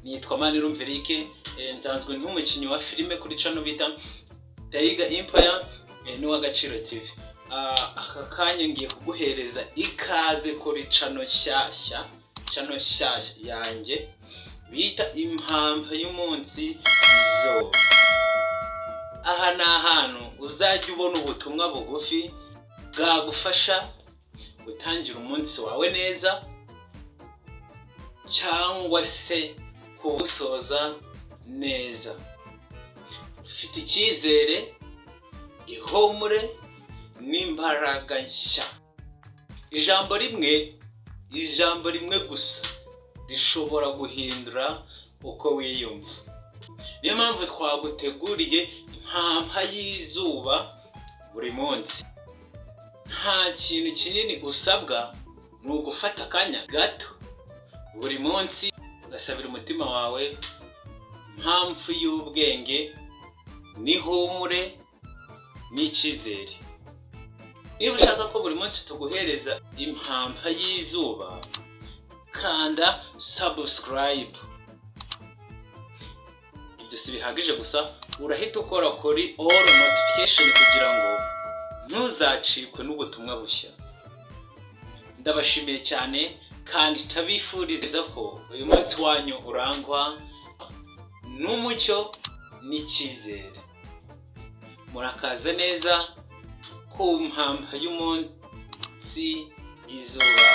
nitwa Manirumverike, nsanzwe nk'umukinnyi wa filime kuri channel bita Tiger Empire n'uw'Agaciro TV. Aka kanya ngiye kuguhereza ikaze kuri channel shyashya yanjye bita Impampa y'umunsi zo. Aha ni ahantu uzajya ubona ubutumwa bugufi bwagufasha gutangira umunsi wawe neza cyangwa se kuwusoza neza. Ufite icyizere, ihumure n'imbaraga nshya. Ijambo rimwe gusa rishobora guhindura uko wiyumva. Niyo mpamvu twaguteguriye impampa y'izuba buri munsi. Nta kintu kinini usabwa, ni ugufata akanya gato buri munsi ugasabira umutima wawe impamvu y'ubwenge n'ihumure n'icyizere. Niba ushaka ko buri munsi tuguhereza impampa y'izuba, kanda subscribe. Ibyo si bihagije gusa, urahita ukora kuri all notification kugira ngo ntuzacikwe n'ubutumwa bushya. Ndabashimiye cyane kandi tabifuriza ko uyu munsi wanyu urangwa n'umucyo n'icyizere. Murakaza neza ku mpampa y'umunsi izuba.